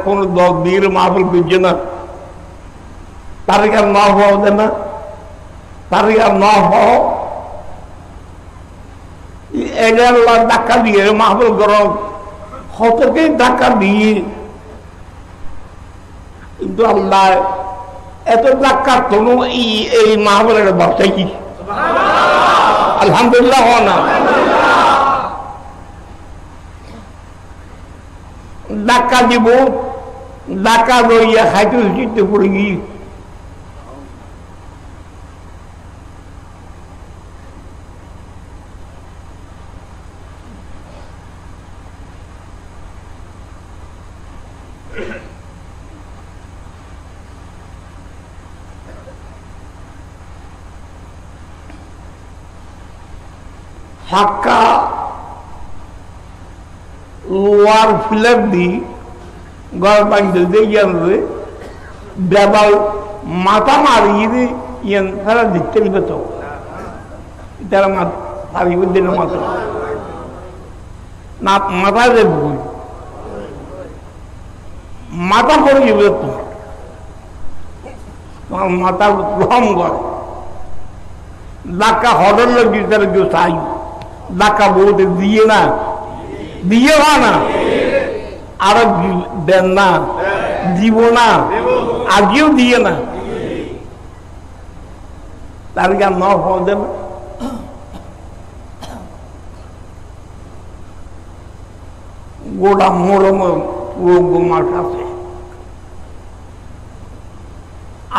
কোন 10 দিনের মাহফিল বুঝছে না, তারিখ আর না হওয়া দেয় না, তারিখ আর না হওয়া এগারো টাকা দিয়ে মাহফিল গরম হতকে টাকা দিয়ে, কিন্তু আল্লাহ এত টাকা কোনো এই মাহফিলের বার্তা কি আলহামদুলিল্লাহ হওয়া না। ডাকা দিব, ডাকা লইয়া খাইতে চিত্তে পড়ে গিয়ে ফাঁকা লোয়ার ফিলার দি ঘর বাঁধতে দিয়ে বেবাল মাথা মারিয়ে ইয়ান তারা দিতে দিবে, তো তারা মারিব দিন মাথা না মাথা দেব মাথা পড়ে যাবে, তোমার মাথা গ্রহণ কর ডাকা হডর লোক তারা কেউ চাই ডাকা বলতে দিয়ে না, দিয়ে না আরো দেন না, দিব না, আগেও দিয়ে না, তার গান ন হওয়া দেবে। গোটা মোড়ম পুরো মাঠ আছে,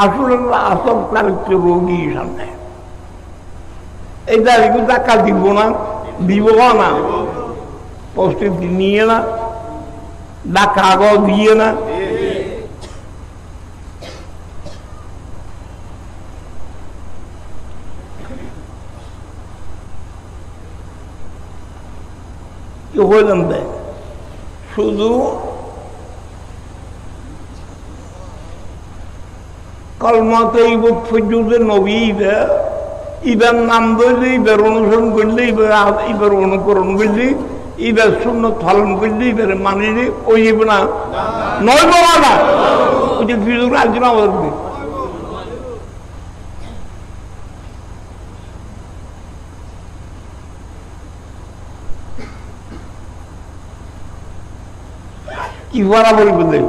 আসলে আসল তারিখ রোগী সামনে এই তারিখ টাকা দিব না, দিব না, প্রস্তুতি নিয়ে না, ডাকা আগেও দিয়ে না, কি হইলাম দেয় শুধু কলমাতে ইবত ফজুদের নবী ইবার নাম ধরলে, ইবার অনুসরণ করলে, ইবার অনুকরণ করলে, ইবার সুন্নত পালন করলে, ইবার মানিলে ওই না নয় বাবা না, ওই যে ফিজুর আলোচনা করবে। কি বরাবর বলে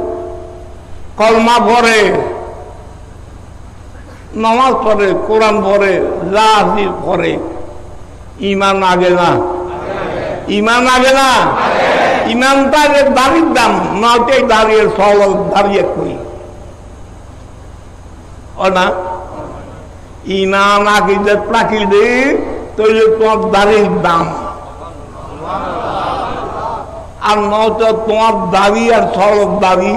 কলমা পড়ে, নামাজ পড়ে, কোরআন পড়ে, যা পড়ে, ইমান আগে না, ইমান আগে না, ইমানটা দাঁড়ির দাম নয়টাই দাঁড়িয়ে সল দাঁড়িয়ে কই ও না, ইমান আগে যে প্রাকৃতি তৈরি তোমার দাঁড়ির দাম, আর নয়তো তোমার দাবি আর সড়ক দাবি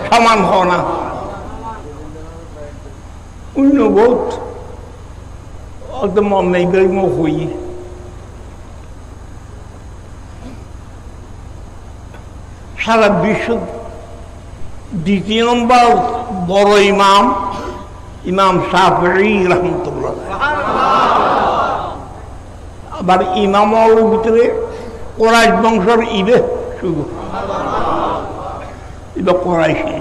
সমান হয় না। অন্য বোধ মন নেই হই সারা বিশ্ব দ্বিতীয় নম্বর বড় ইমাম ইমাম শাফিঈ রাহমাতুল্লাহ। আবার ইমামের ভিতরে কোরাইশ বংশের ইবে শুধু ইবে কোরাইশি,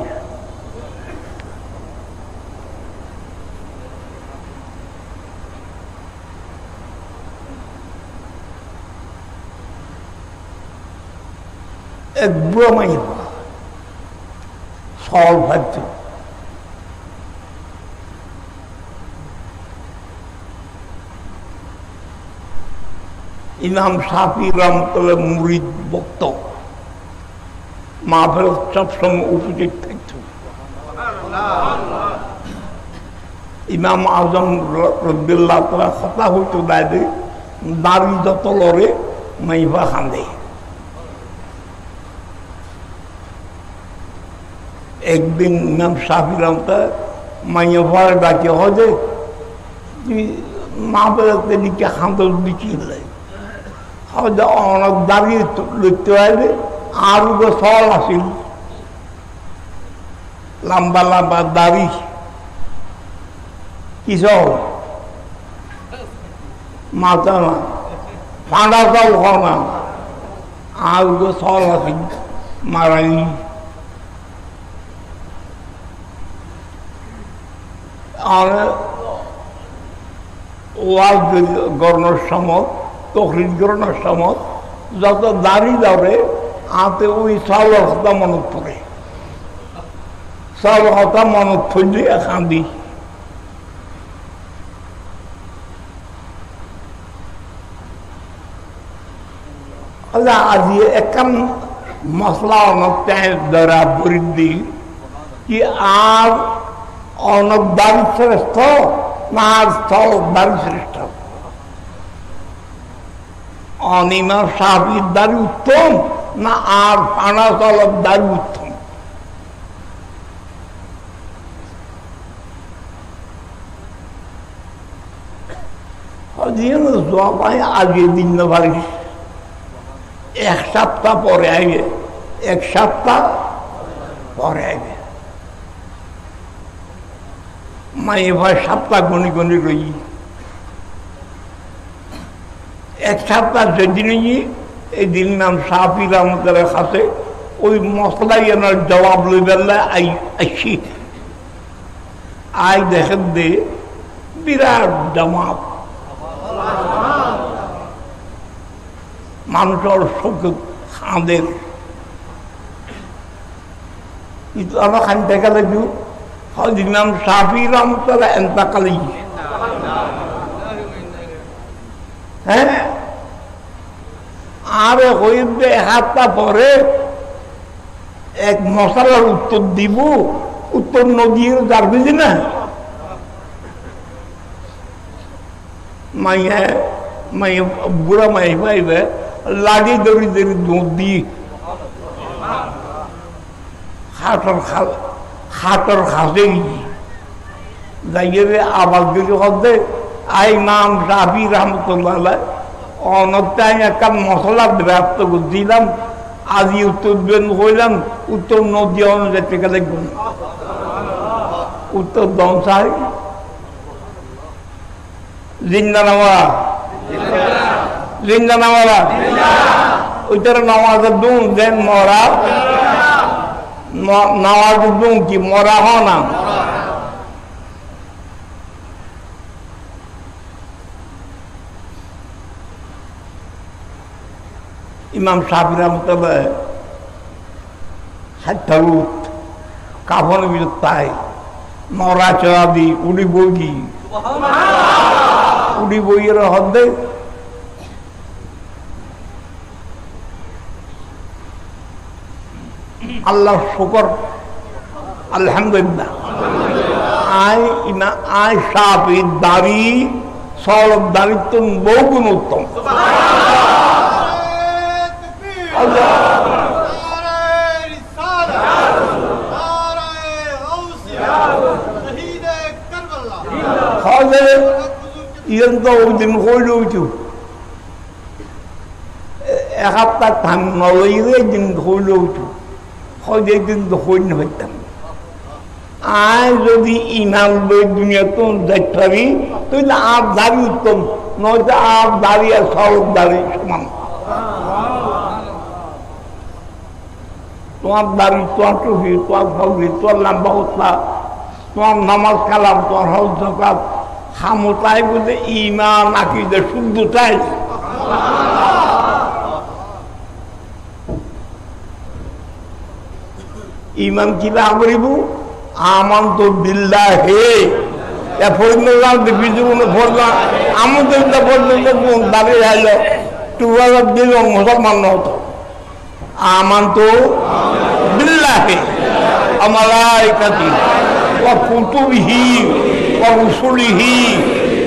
এক ব্রহ্মাই সল ভাজ্য ইমাম শাফি রহমতুল্লাহ মুরিদ ভক্ত মাহফিল সবসময় উপস্থিত থাকত। ইমাম আজম রাদিয়াল্লাহু তাআলা কথা হইতো দাড়ি যত লড়ে মাইবা খান্দে। একদিন ইমাম শাফি রহমতুল্লাহ মাইয়া ভরে ডাকে হজে তুই মাহফিলতে দিকে খান্দল দিকে অনেক দাঁড়িয়ে লিখতে পারবে আর সল আসিল লম্বা লম্বা দাড়ি কিসব মাথা না ফাঁড়া সব না আর সল আসিল মারাই আর ওয়াজ গড়ানোর সময় তকরির গড়ানোর সময় যত দাড়ি ধরে আতে ওই চাউলের কথা মনত পড়ে, চাউলের কথা মনত পড়লে কাঁদি। আজি একখান মশলা অনেক দ্বারা বৃদ্ধি কি আর অনেক দাবি শ্রেষ্ঠ না আর স্থল দাবি শ্রেষ্ঠ? অনিমার সাহাবির দাবি উত্তম না আর পানা চলক দাবি উত্তম? জবাই আগে দিন না পারিস, এক সপ্তাহ পরে আইবে, এক সপ্তাহ পরে আইবে। মায়ে ভাই সপ্তাহ গণি গণি রই, এক সপ্তাহ যেদিন এই দিন নাম সাহাবী রাহমাতুল্লাহ কাছে ওই মশলাই এনার জবাব লই বেলা আইসি। আই দেখেন দে বিরাট জামাত, মানুষের শোক খাঁদের কিন্তু আমার খান দেখা লাগু হয়তো নাম সাহাবী রাহমাতুল্লাহ এন্তাকালি। হ্যাঁ, আর হইবে হাতটা পরে এক মশলার উত্তর দিব, উত্তর নদীর যার বুঝি না মাইয়া মাইয়া বুড়া মাই পাইবে লাঠি দড়ি দড়ি দুধ দি হাটর খাসে যাইয়ে আবার যদি হতে আই নাম সাহাবী রাহমাতুল্লাহ অনতায় একটা মশলা ব্যস্ত দিলাম, আজি উত্তর দেন হইলাম, উত্তর নদী যেতে গেলে উত্তর দম চাই জিন্দা নামা জিন্দা নামারা ওইটার নামাজের দুম দেন মরা নামাজের দুম কি মরা হ না। ইমাম সাহাবী রাহমাতুল্লাহ হাত কাফন বিরত তাই মরা চড়া দি উড়ি বই উড়ি বইয়ের হদ্দে আল্লাহ শুকর আলহামদুলিল্লাহ আই সাহাবীর দাড়ি সরব দাড়ির তো বহুগুণ উত্তম। ইয়ন তো ওই দিন হইল উঠু এক সপ্তাহ ধান নলইরে দিন হইল উঠু হয় দিন তো হইন হইতাম। আয় যদি ইমাম বই দুনিয়া তো যাইতে পারি তাহলে আর দাড়ি উত্তম, নয়তো আর দাড়ি আর সরব দাড়ি সমান। তোমার দাড়ি, তোমার টুপি, তোমার ফলবি, তোমার লম্বা হত্যা, তোমার নামাজ কালাম, তোমার হজ জাকাত হামতাই বলে ইমান আকীদা শুদ্ধতাই। ইমান কিলা করিব আমানতু বিল্লাহি ফরলাম বিজুন ফরলাম আমাদের পর্যন্ত দাঁড়িয়ে আইল টুয়াল দিল মুসলমান হতো। আমানতু বিল্লাহি ওয়া মালাইকাতি ওয়া কুতুবিহি ওয়া রুসুলিহি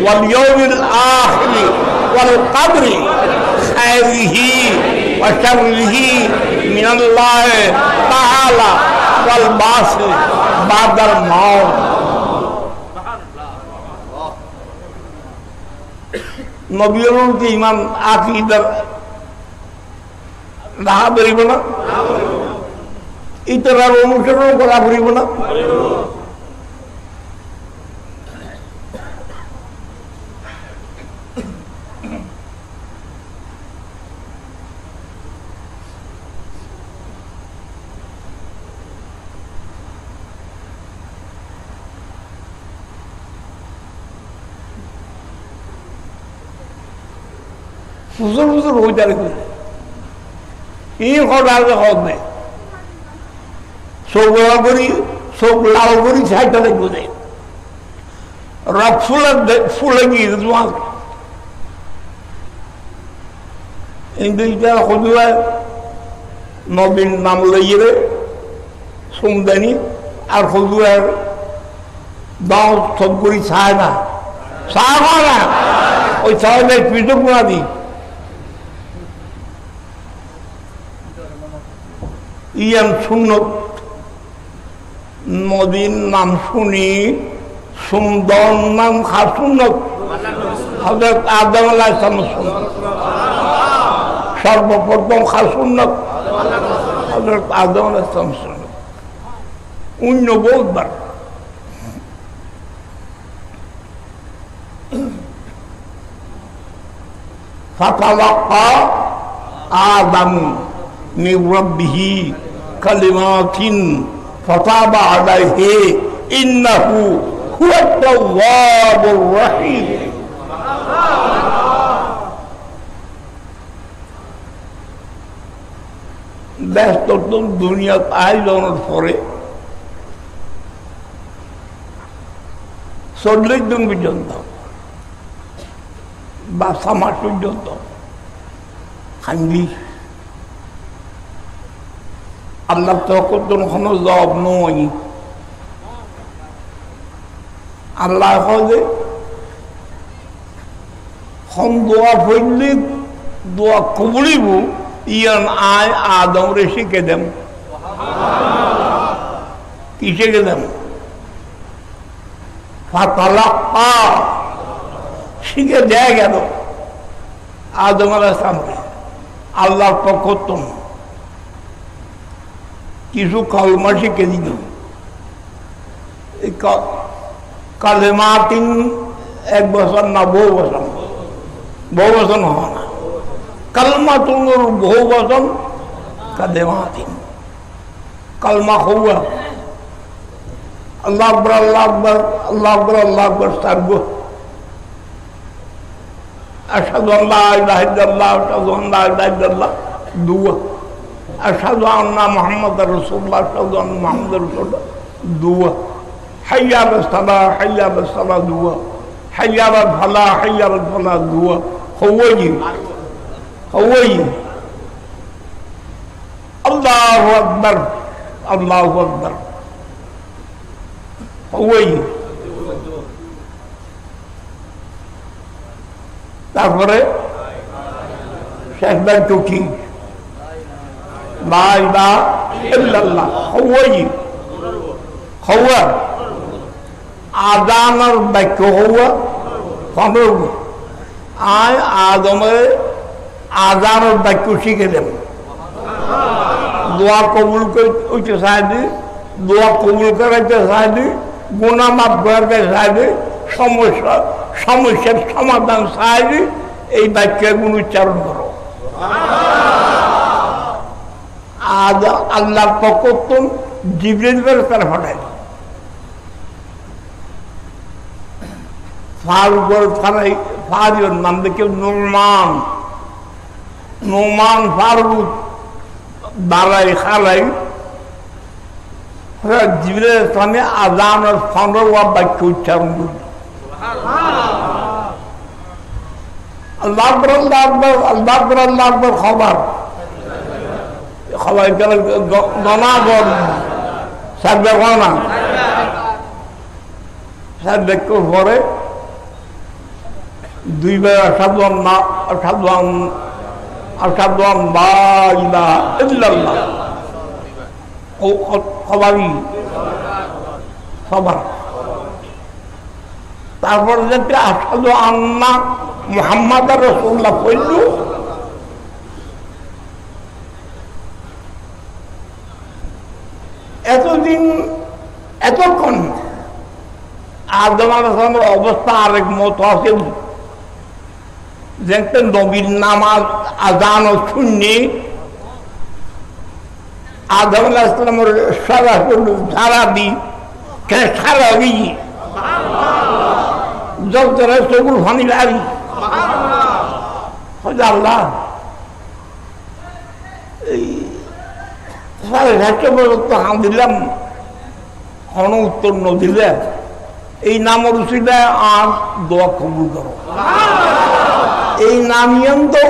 ওয়াল ইয়াউমিল আখির ওয়াল কদরি খায়রিহি ওয়া শাররিহি মিনাল্লাহি তাআলা ওয়াল বাসি বাদাল মাউত। নবীর কি ইমান আকীদা রাহা বেরিব না, ইতরার অনুসরণ করা বেরিব না। ফুসর ফুসর হয়ে যাবে এই হঠাৎ হবে চোখ লাল করি চোখ লাল করি সাইডটা দেখবো যে রক ফুলে গিয়ে তোমার এই দুইটা হজুরা নবীন নাম লইয়ে সোমদানি আর হজুরার দাও সব করি চায় না চায় না ওই চাইলে পিঠে গুণা দিই ইয়ান সুন্নত নবীন নাম শুনি সুন্দর নাম খাসুন্নত হযরত আদম আলাইহিস সালাম সর্বপ্রথম খাসুন্নত হযরত আদম আলাইহিস সালাম অন্য বহুতবার ফাতালাক্কা আদম মিন রাব্বিহি কালিমাতিন ফাতাবা আলাইহি ইন্নাহু হুয়াত তাওয়াবুর রহিম। ব্যস্ত দুনিয়া আয়োজনের পরে 40 দিন পর্যন্ত বা 6 মাস পর্যন্ত খান্দি আল্লাহ তখন কোনো জবাব নয়। আল্লাহ হলে হম দোয়া পড়লে দোয়া কবলিব ইয়ান আয় আদম রে শিখে দেন কি শিখে দেন ফাতালাক্কা শিখে দেয়া গেল আদম আলাইহিস সালামকে আল্লাহর পক্ষ থেকে কিছু কলমা শিখে দিল। কালেমাতিন 1 বছর না বহু বছর হয় না कलमा तुम बहु वचन कलेमातिन कलमा हुआ अल्लाह अकबर अल्लाह अकबर अल्लाह अकबर अल्लाह अकबर सर्गो अशहदु अल्ला इलाहा इल्लल्लाह अशहदु अल्ला इलाहा इल्लल्लाह दुआ अशहदु अन्ना मुहम्मदुर रसूलुल्लाह अशहदु अन्ना मुहम्मदुर रसूलुल्लाह दुआ हय्या अलस सलाह दुआ हय्या अल फलाह दुआ हुआ जी अल्लाहु अकबर तारपरे शेखदार चुकी ला इलाहा इल्लल्लाह हुआ आजान और वाक्य हुआ आय आदमे आजान और वाक्य শিখে দেন দোয়া কবুল করতে চাইলে দোয়া কবুল করতে চাইলে গুনাহ মাফ করতে চাইলে সমস্যার সমাধান চাইলে এই বাক্যগুলো উচ্চারণ করো। আজ আল্লাহর পক্ষ থেকে জিবরিল ফেরেশতা পাঠায় ফারুকের নাম দেখে নুমান ফারুক দালাই খালাই জিবরিল ইসলামে আজান আর 15 বাক্য উচ্চারণ করল। আল্লাহ আকবার আল্লাহ আকবার আল্লাহ আকবার আল্লাহ আকবার খবর গেল গনা গন সাববে গনা সাববে পরে দুইবার আশহাদু আন্না লা ইলাহা ইল্লাল্লাহ ও খবরই খবর তারপর যেটা আশহাদু আন্না মুহাম্মাদুর রাসূলুল্লাহ কইল এতক্ষণ আদম আলাইহিস সালামের অবস্থা আরেক মত আছে যেতে নবীর নামাজ আজান ও শুননি আদম আলাইহিস সালামের সারা দি সারা গিয়ে যতরে চকুর ফানি লাগি আল্লাহ এই 7:30 পর্যন্ত হাম দিলাম, কোন উত্তর ন দিলে এই নামের উচিলায় আর দোয়া কবুল করো। এই নামিয়ান তো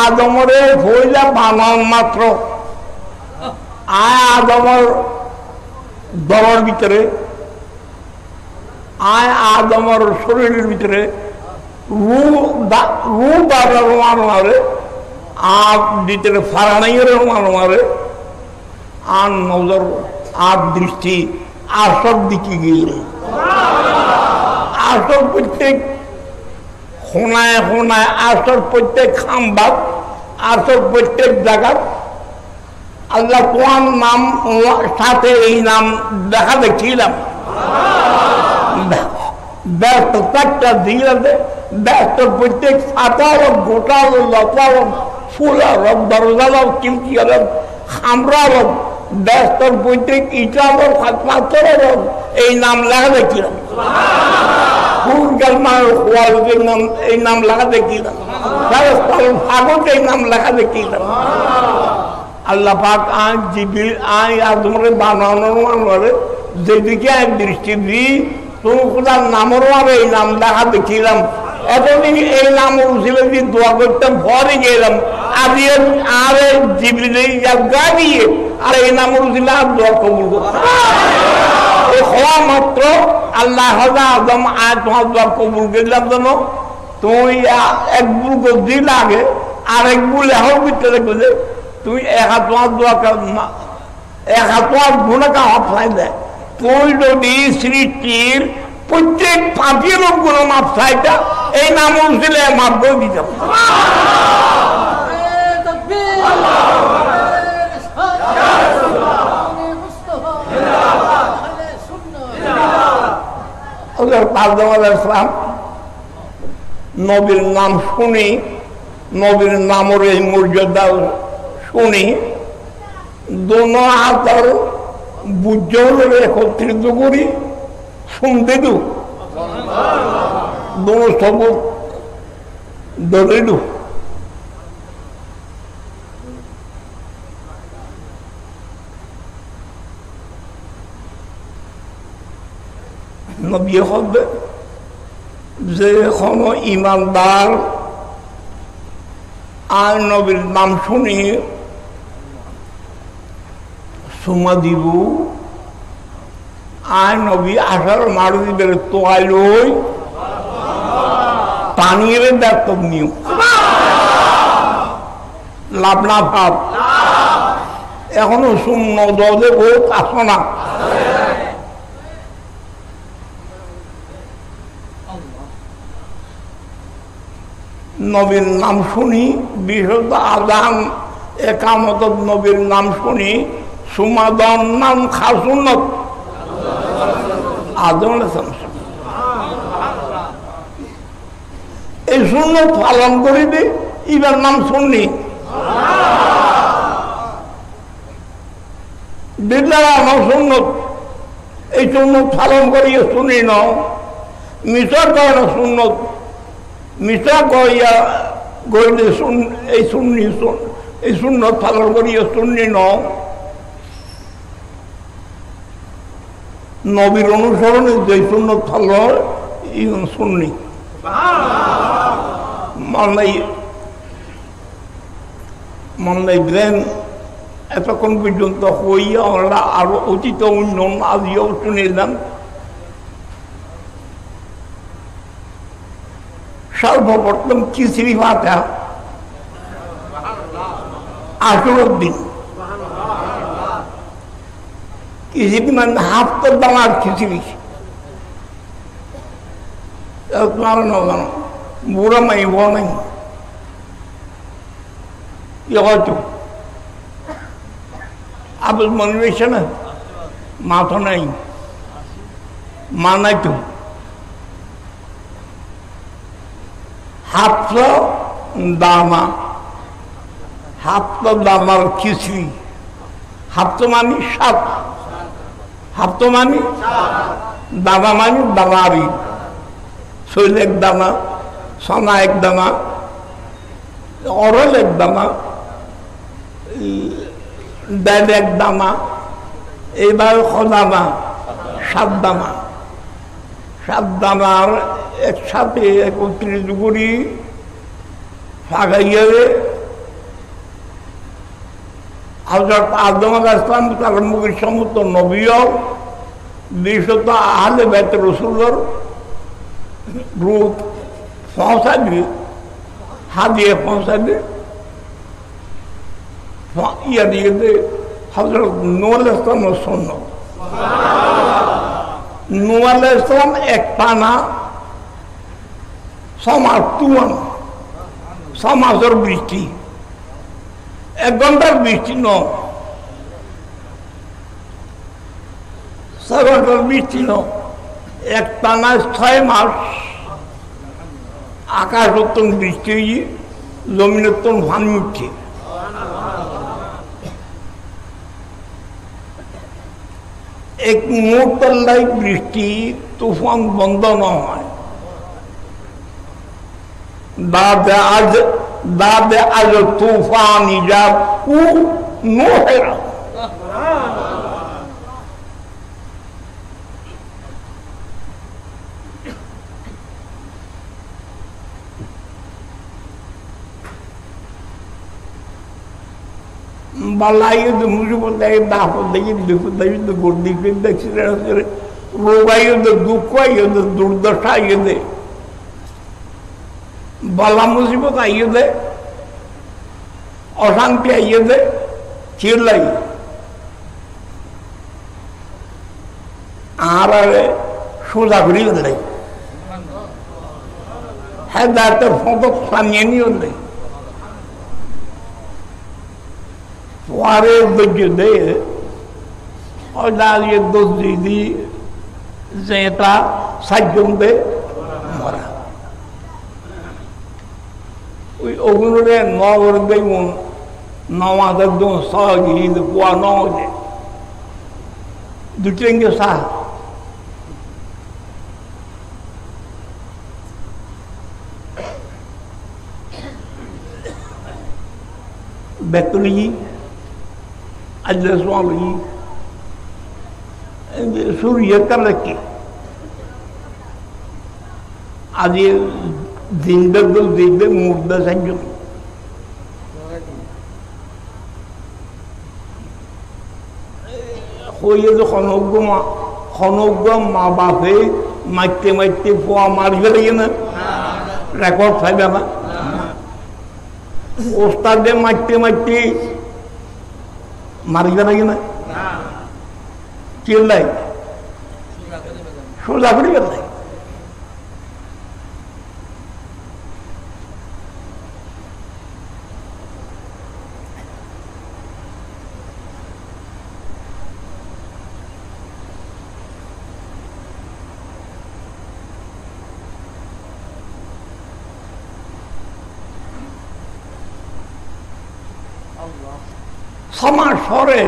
আদমরে হইলা বানান মাত্র, আদমর দলের ভিতরে, আদমর শরীরের ভিতরে রু বাড়ানো আর ভিতরে ফারানাইয়ের মারে আর নজর আর দৃষ্টি আসর দিকে গিয়ে আসর প্রত্যেক হোনায় হোনায় আসর প্রত্যেক খাম্বাদ আসর প্রত্যেক জায়গার আল্লাহ কোন নাম সাথে এই নাম দেখা দেখছিলাম। ব্যস্ত চারটা দিলাম, ব্যস্ত প্রত্যেক ফাটা হোক, গোটা হোক, লতা হোক, ফুল হোক, দরজা হোক, চিমকি হোক, খামরা হোক, ব্যস্ত প্রত্যেক ইটা হোক, পাথর হোক, এই নাম লেখা দেখছিলাম। ফুল গালমার ওয়ালকের নাম এই নাম লেখা দেখছিলাম, ফাগত এই নাম লেখা দেখছিলাম। আল্লাহ পাক আজ জিবিল আয় আদমরে বানানোর মানে যেদিকে এক দৃষ্টি দিই তুমি কোথার নামেরও আমি এই নাম দেখা দেখছিলাম। এতদিন এই নাম উঠছিল যে দোয়া করতাম, ভরে গেলাম আর জিবিল গা দিয়ে আর এই নাম উঠছিল আর দোয়া কবুল করতাম। হওয়া মাত্র আল্লাহ আদম আয় তোমার দোয়া কবুল করলাম যেন তুমি এক বুল গদি লাগে আর এক বুল এখন ভিতরে গেলে তুই এক হাত দোয়া এক হাত গুণাকা অফলাই দেয়। তুই যদি সৃষ্টির প্রত্যেক পাপির গুণ মাপ চাইটা এই নাম উঠলে মাপ করে দিতে ইসলাম নবীর নাম শুনি, নবীর নামের এই মর্যাদা শুনি, দোনো হাতের বুঝলে একত্রিত করি শুনতে দু দোনো সব ধরে দু। নবী হবে যে কোনো ইমানদার আর নবীর নাম শুনি সুমা দিব আর নবী আসার মারু দিবের তোয়াই লই পানির দায়িত্ব নিও লাভ না ভাব এখনো শূন্য দলে বহুত আসো না। নবীর নাম শুনি বিশুদ্ধ আজান একামত নবীর নাম শুনি সুমাদন নাম খাসুন্নত আদম এই সুন্নত পালন করিবে ইবার নাম শুননি বিদ্যালয় সুন্নত এই সুন্নত পালন করিয়ে শুনি ন মিশর করে না সুন্নত মিশা কইয়া গইলে এই শুননি এই সুন্নত পালন করিয়ে শুননি ন নবীর অনুসরণে যে সুন্নত পালন শুননি মানলাই ব্রেন এতক্ষণ পর্যন্ত হইয়া আমরা আরো অতীত উন্নয়ন আজিও শুনিলাম। সর্বপ্রথম খিচড়ি ভাতা 18 দিন খিচড়ি মানে হাফতার দামার খিচড়ি বুড়া মাই নাই আবুল মনে রয়েছে না মা তো নাই মা নাই তো হাফতা দামা হাফতা দামার খিচড়ি হাফতা মানে 7 হাফতা মানে দানা মানে দানারি শৈল এক দানা সোনা এক দানা অরল এক দানা, ডাল এক দানা, এইবার খদানা 7 দানা, 7 দানার একসাথে একত্রিত করি ফাঁকাইয়া হযরত আদম আলাইহিস সালাম তার মুখের সমস্ত নবীও 200 আহলে বাইত রাসূলের রূপ পৌঁছাবে, হাদিয়ে পৌঁছাবে ইয়া দিয়ে হযরত নূহ আলাইহিস সালামের সুন্নাত। নূহ আলাইহিস সালাম এক টানা সমাতুয়ান সমাজের বৃষ্টি, 1 ঘন্টার বৃষ্টি ন, 6 ঘন্টার বৃষ্টি ন, এক টানা 6 মাস আকাশ উত্তম বৃষ্টি হয়ে জমিন উত্তম পানি উঠছে। এক মুহূর্তের লাই বৃষ্টি তুফান বন্ধ না হয়, দাদে আজ তুফান ইজাব উ নোহেরা। বালাইয়ে তো মুসিবত দেখে, দাপত দেখি, বিপদ দেখি, তো গর্দি ফের দেখছি, রোগ আইয়ে দে, দুঃখ আইয়ে দে, দুর্দশা আইয়ে দে, বালা মুসিবত আইয়ে দে, অশান্তি আইয়ে দে, চিল্লাই আর সোজা করি দেয়, হ্যাঁ দাঁতের ফটক সামিয়ে নিয়ে দেয়, পরে দে দাঁড়িয়ে দোষ দিদি যে এটা সাতজন দে মরা ওই ওগুলোরে নগর দেবন নমাদের দোষ সহজে পোয়া নজে দুটেঙ্গে সাহ বেতলি Allah swallow Surya Kalaki Adi Zindagul Zinde Murda Sanjum Hoye the Honogum Mabafe Mate for Margarina Record Fagama Ostade Mate মারি যাবে না চিল্লাই সোজা করে গেল সমাসরে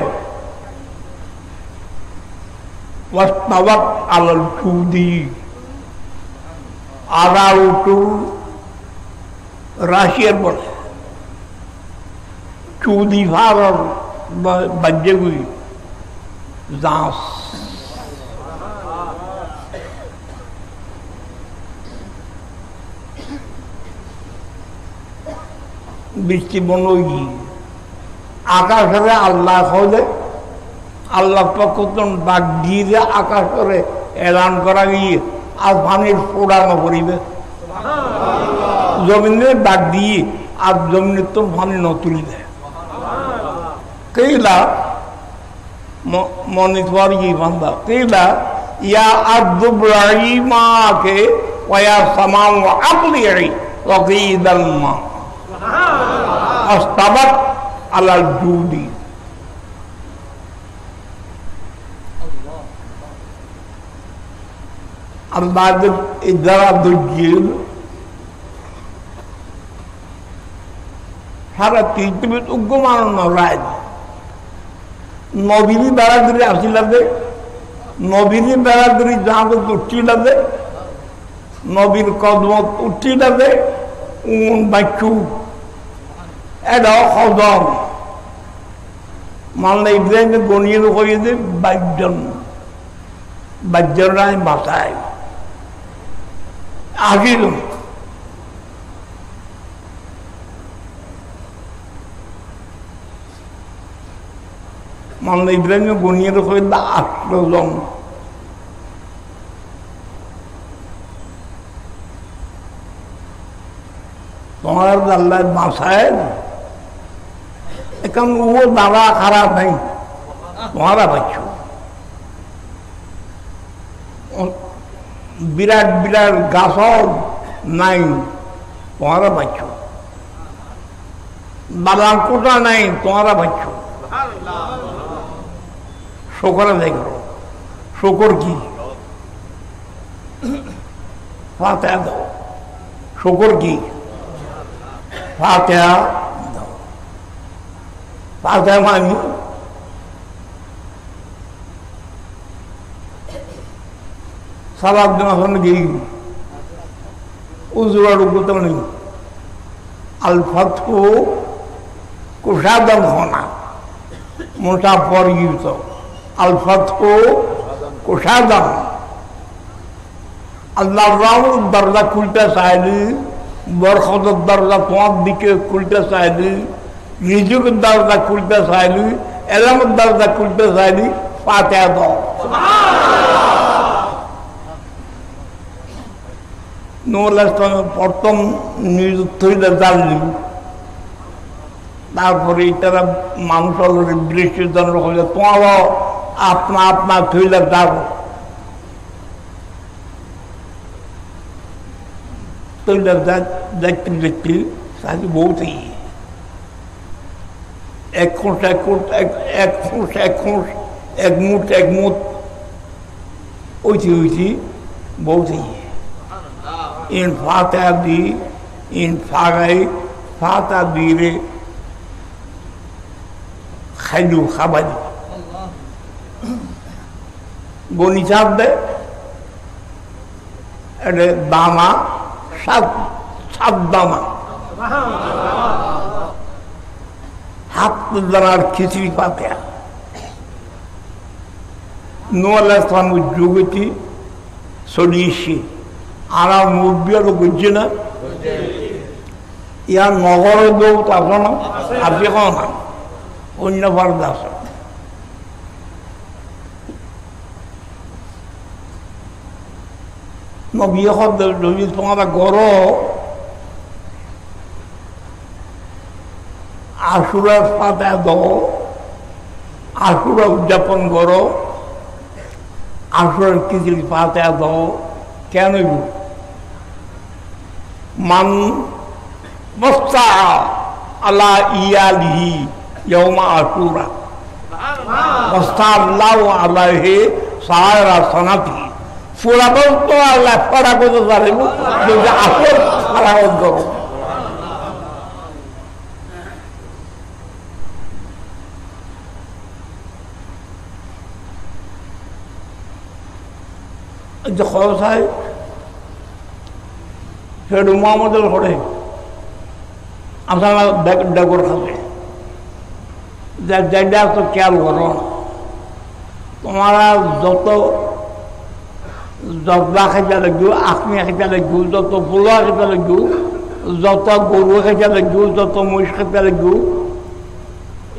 ওয়াস্তাওয়াত আলাল জুদি আরাউটু রাশিয়ার বলে জুদি ভারত বাজ্যগুই দাস বৃষ্টি বনই আকাশে আল্লাহ হলে আল্লাহ পক্ষ ডাক দিয়ে আকাশে এলান করা গিয়ে আর পানির পোড়ানো করিবে জমিনে ডাক দিয়ে আর জমিনের তো পানি ন তুলিবে কেলা মনে তোমার কি বান্ধা কেলা ইয়া আব্দুবরাই মাকে ওয়া সামাও আকলি ওয়াকিদাল মা আস্তাবাত আলাল জুদি আল্লাহর ইদারা দুজিল সারা পৃথিবীর উগ্রমান রাজ নবীরি বেড়াদুরি আসিলাদে নবীরি বেড়াদুরি যাহাকে উঠিলাদে নবীর কদমত উঠিলাদে বাচ্চু এটাও হজম মানলে ইব্রাহিমকে গণিয়ে করিয়ে দেয় 22 জনের বাসায় আসিল মানলে ইব্রাহিমকে গণিয়ে করে 18 জন তোমার আল্লাহ বাসায় এখন ও দাদা খারাপ নেই তোমারা বাচ্চু বিরাট বিরাট গাছ নাই তোমারা বাচ্চু বাদাম কোটা নাই তোমারা বাচ্চু শকরে দেখো শকর কি ফাতিহা দাও শকর কি ফাতিহা দাও ফাতিহা মানি সালাদ দিন গিয়ে উজুরার উপর নেই আল ফাতহু কুশাদান হোনা মোটা পরিগিত আল ফাতহু কুশাদান আল্লাহর রহমত দরজা খুলতে চাইলি বরকতের দরজা তোমার দিকে খুলতে চাইলি রিজিকের দরজা খুলতে চাইলি এলামের দরজা খুলতে চাইলি ফাতিহা দাও নূহ ইসলামের প্রথম নিযুক্ত হইলে জানলি তারপরে তারা মানুষ অলরেডি বৃষ্টির জন্য হইলে তোমারও আপনা আপনা থইলে যাবো তৈলে দেখতে দেখতে তাকে বলতে এক খুঁস এক খুঁস এক খুঁস এক খুঁস এক মুঠ ওইটি বলতে in Fatah di in Fagai Fatah di re khaylu khabadi goni chabde ede dama sat dama hat darar khichdi Fatah Nuh alayhi salam jugati sodishi আরা মুরব্বিয়ারও বুঝছে না ইয়ার নগরের দৌড় আছে না আপনি এখন না অন্য ভারত আছে নবিয়ে যদি তোমার গড় আশুরার সাথে দাও আশুরা উদযাপন করো আশুরার খিচুড়ি পাতে দাও কেন মান বস্তা আলা ইয়ালিহি ইয়াউমা আশুরা বস্তা আল্লাহ আলাইহি সায়রা সানাতি পুরা বস্তা আল্লাহ পড়া করতে পারবো যদি আসল খারাপ করো যে খরচ হয় সেটা মোহাম্মদের ঘরে আপনারা ডেকর খাবে যেটা তো খেয়াল করো তোমারা যত জর্দা খেতে লাগবে আখনি খেতে লাগবে যত পোলা খেতে লাগবে যত গরু খেতে লাগবে যত মহিষ খেতে লাগবে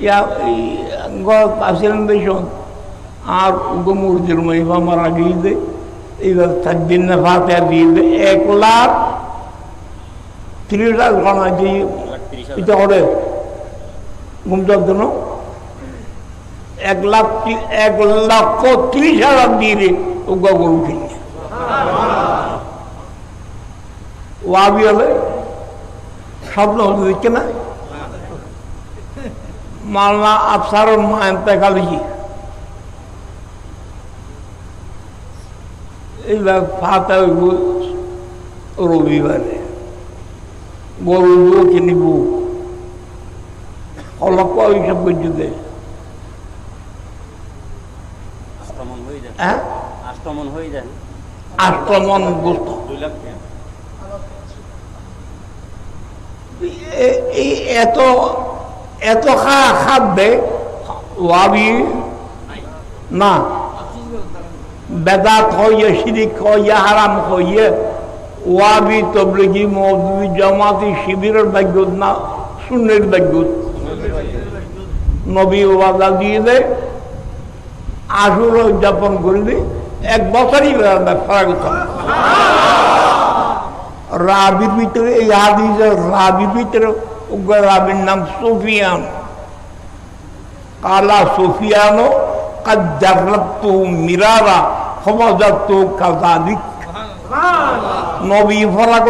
ইয়া আসিলেন বেশন আর মুরগির মহিমা মারা গিয়ে দেয় এইবার তার দিন ফাতিহা দিয়ে 1,30,000 ঘটনা দিয়ে এটা করে ঘুমটার জন্য 1,30,000 দিয়ে গরু কিনে ওয়াবি হলে স্বপ্ন হতে দিচ্ছে না মালনা আফসার মা এতেকালি এইবার ফাতিহা হইব রবিবারে গরু কিনিব অলপ হিসাব করছে দে এই এত এত খাদ্যে ওয়াবি না বেদাত হইয়া শিরিক হইয়া হারাম হইয়া ওয়াবি তবলিগি মওদুদি জামাতি শিবিরের ভাগ্যত না সুন্নের ভাগ্যত নবী ওয়াদা দিয়ে দেয় আশুরা উদযাপন করলে এক বছরই ফারাক রাবির ভিতরে এই হাদিসের রাবির ভিতরে রাবির নাম সুফিয়ান কালা সুফিয়ানো কাদ জাররাতু মিরারা ফাওয়াজাতু কাযালিক নবী ফারাক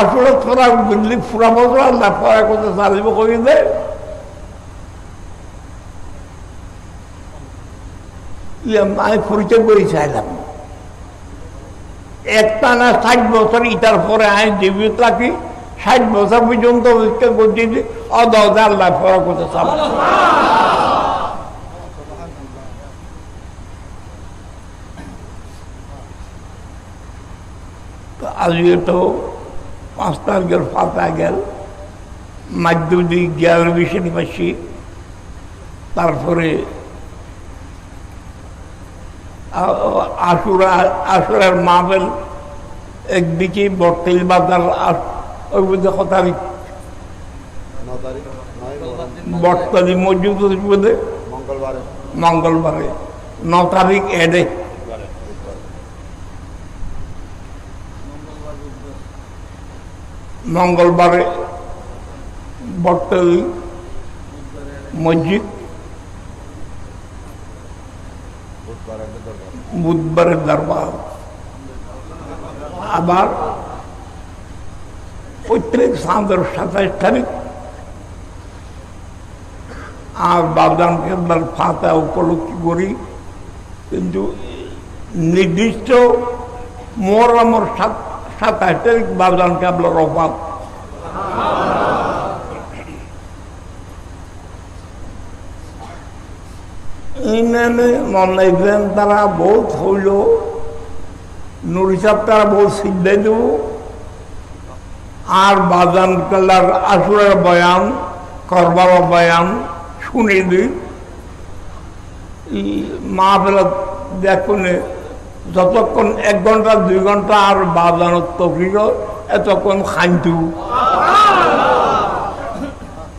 আসলে ফারাক বললি পুরা বছর আল্লাহ ফারাক করতে সালিম করে দেয় আমি পরিচয় করে চাইলাম একটা না 60 বছর ইটার পরে আমি জীবিত থাকি 60 বছর পর্যন্ত অপেক্ষা করছি অদা আল্লাহ ফরা করতে চাব আজকে তো 5 তারিখের ফাতা গেল মাধ্যমিক 11 মাসি তারপরে আশুরার মাহফিল একদিকে বর্তেল বাজার ওই বুঝে তারিখ বর্তালি মসজিদ বুঝে মঙ্গলবারে 9 তারিখ এডে মঙ্গলবারে বর্তালি মসজিদ বুধবারের দরবার আবার প্রত্যেক সাঁদের 27 তারিখ আর বাবদানকে ফাতা উপলক্ষে করি কিন্তু নির্দিষ্ট মোহরমের 27 তারিখ বাবদানকে আপনার অভাব মনাইলেন তারা বহুত হইল নুরি সাহেব তারা বহুত সিদ্ধাই দেব আর বাজান কালার আসুরের বয়ান করবার বয়ান শুনে দিই মা ফেলা দেখুন যতক্ষণ 1 ঘন্টা 2 ঘন্টা আর বাজানোর তফিল এতক্ষণ খাইতু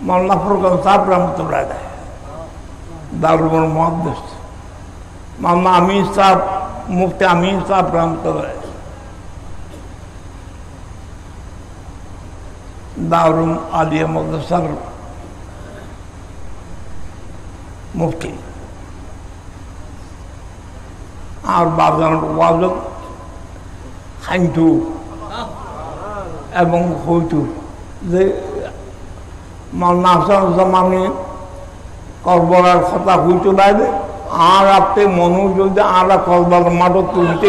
মোল্লা ফুরকান সাহেব রহমতুল্লাহ দেয় দারুল মুহাদ্দিস মামা আমিন সাহেব মুফতি আমিন সাহেব রহমতুল্লাহ দারুল আলিয়া মাদ্রাসার মুফতি আর বাজানোর ওয়াজত খাইতু এবং হইতু যে মাওলানা হাসান জামানি করবলার কথা হইতে লাগবে আর আপনি মনে যদি আর করবার মাঠও তুলতে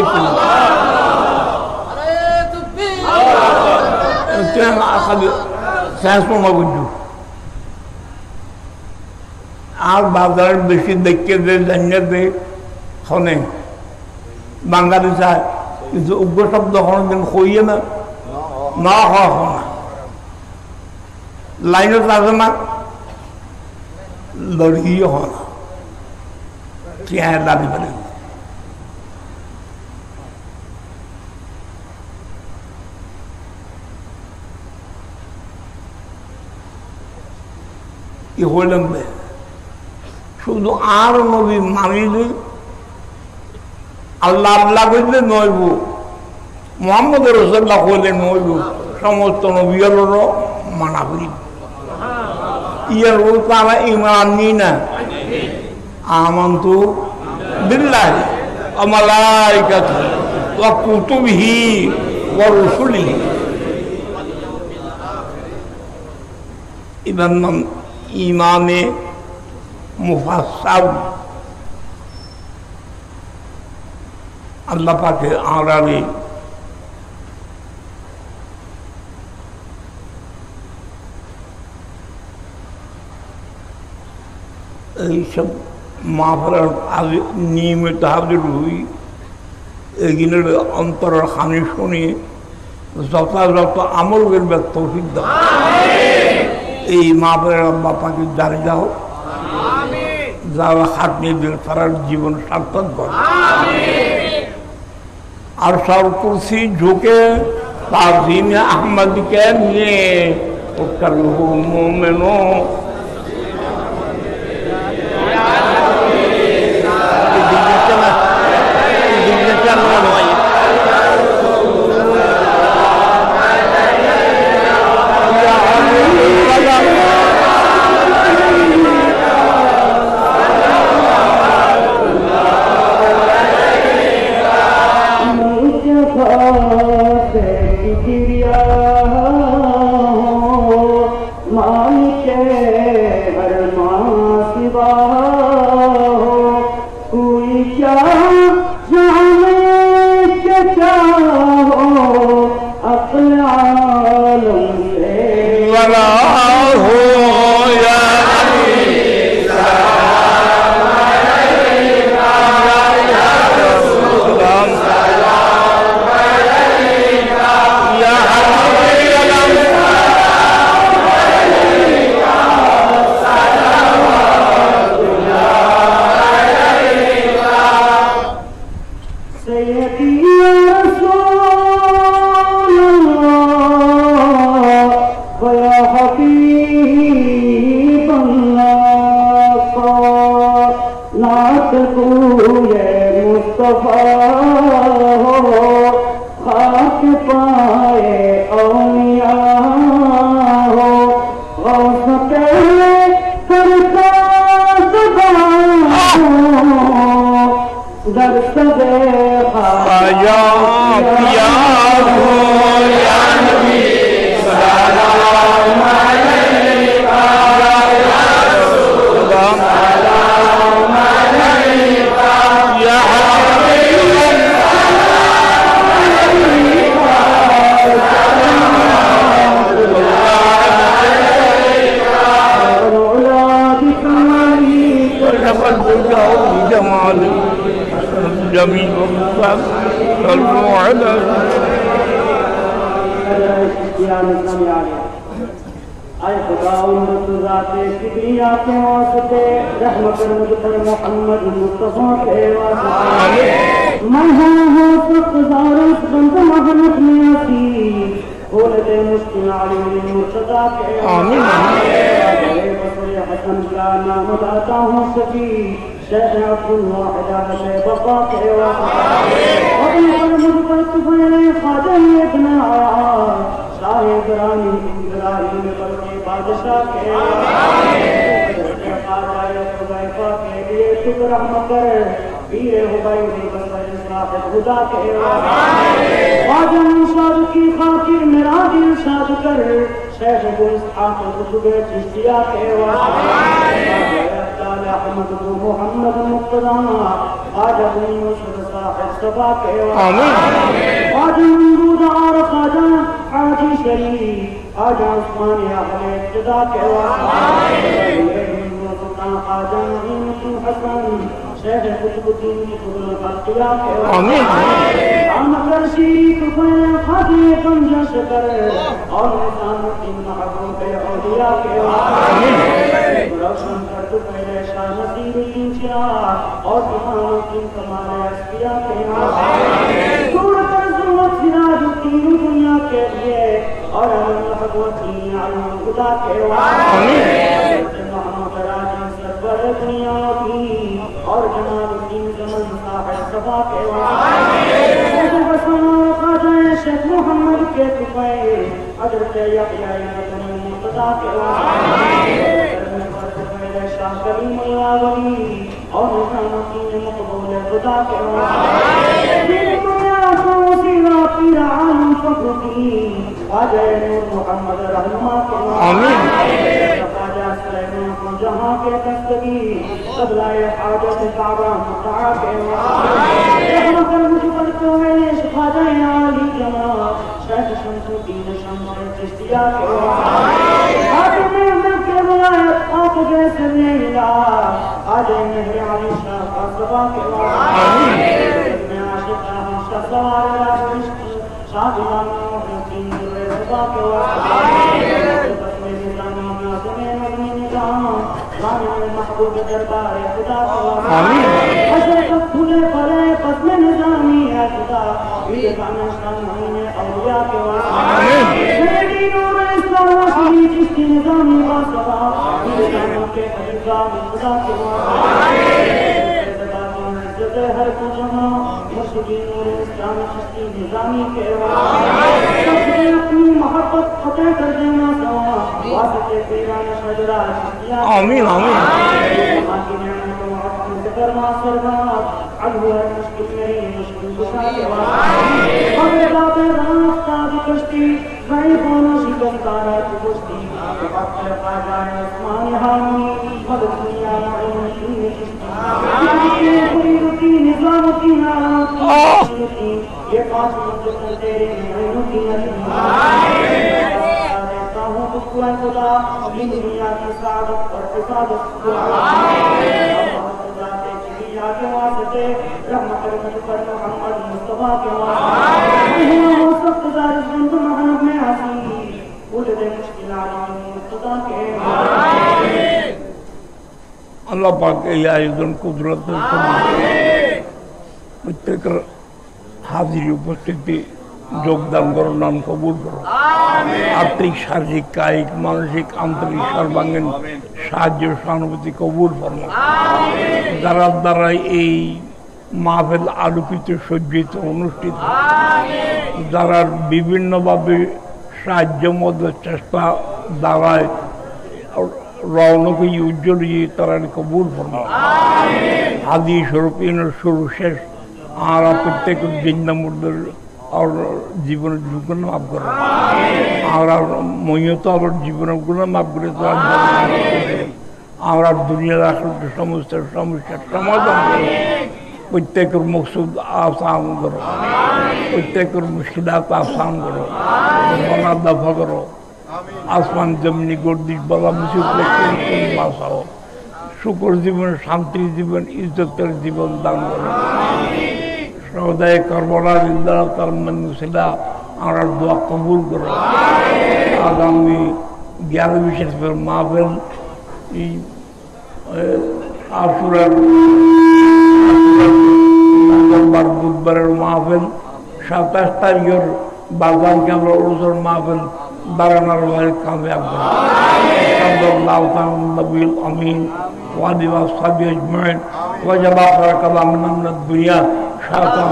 বুঝু আর বাজারের বেশি দেখতে দে জানিয়ে দে শোনে বাঙালি চায় কিন্তু উগ্র শব্দ কোনোদিন হইয়ে না না হওয়া না লাইনত আছে না লড়িয়ে হয় না চেয়ার দাবি করে ই হইলাম শুধু আর নবী মানিলে আল্লাহ আল্লাহ করলে নইব মোহাম্মদ রাসূলুল্লাহ হইলে নইব সমস্ত নবীদেরও মানা করি ইয়ার তারা ইমান নি না আমান্তু বিল্লাহি ওয়া মালাইকাতিহি ওয়া কুতুবিহি ওয়া রুসুলিহি ইমান ইমামে মুফাসসাল আল্লাহ পাকে আড়ালে এইসব মাহফিলের আগে নিয়মিত হাজির হই এগুলোর অন্তরের হানি শুনি যথাযথ আমল করবে তৌফিক দাও। এই মা বোনের বাপাকে জারি দাও, যারা হাত নিয়ে তারা জীবন সার্থক করে। আর সব কুরসি ঝুঁকে তাজিম আহমদকে নিয়ে মোমেনো मुस्तफा के वास्ते बसमे निजामी नाज़िमे नज़मी निजाम रानी महबूब दरबार खुदा के वास्ते हशर तक खुले पले बसमे निजामी है खुदा ये गाना शान महीने औलिया के वास्ते मेरी नूर इस्लाम की जिसकी निजामी वास्ता ये गाना के खलीफा खुदा के वास्ते हर कुजमा मुर्शिदी नूर इस्लाम चिश्ती निजामी के वास्ते अपनी मोहब्बत फतेह कर देना दवा वास्ते पीराना शजरा चिश्तिया आमीन आमीन बाकी नेमत को अपनी जिक्र मा सरदार अल्लाह है मुश्किल मेरी मुश्किल कुशा के वास्ते मगर बाबे रास्ता भी कश्ती वही बोलो शिकन तारा की कुश्ती वक्त लगा जाए आसमान हामी मदद दुनिया में की चिश्ती निजामुद्दीन ये पांच मंजिल तेरे देता हूँ खुदा अपनी दुनिया की सादत और इबादत के वास्ते रहमत पर मोहम्मद मुस्तफा के वास्ते हो सब गुजारिश बंद महब में आसी बोले दे मुश्किलात खुदा के अल्लाह पाक के आयोजन कुदरत प्रत्येक हाजिरी उपस्थिति যোগদান করো নাম কবুল করো আত্মিক শারীরিক কায়িক মানসিক আন্তরিক সর্বাঙ্গীন সাহায্য সহানুভূতি কবুল ফরমাও যারা দ্বারা এই মাহফিল আলোকিত সজ্জিত অনুষ্ঠিত যারা বিভিন্নভাবে সাহায্য মদত চেষ্টা দ্বারায় রৌনক উজ্জ্বল তারা কবুল ফরমাও হাদি স্বরূপ শুরু শেষ আর প্রত্যেক জিন্দা মুর্দের और जीवन गुण माफ करो और मयत और जीवन गुण माफ करे और दुनिया समस्त समस्या समाधान करो प्रत्येक मकसूद आसान करो प्रत्येक मुश्किलात आसान करो बना दफा करो आसमान जमीनी गर्दिश बला मुसीबत बाँचाओ सुखर जीवन शांति जीवन इज्जतर जीवन दान करो সদায় করবলা জিন্দা তার মনুষ্যরা আমরা দোয়া কবুল করো আগামী 11 মাহফিল এই আশুরার বুধবারের মাহফিল 27 তারিখের বাজার কেমন ওসর মাহফিল দাঁড়ানোর ভাই কামিয়াব সাল্লাল্লাহু তাআলা নবীল আমিন ওয়া আলিহি ওয়া সাহবিহি আজমাইন ওয়া জাবা কালামনা মিন দুনিয়া শাতান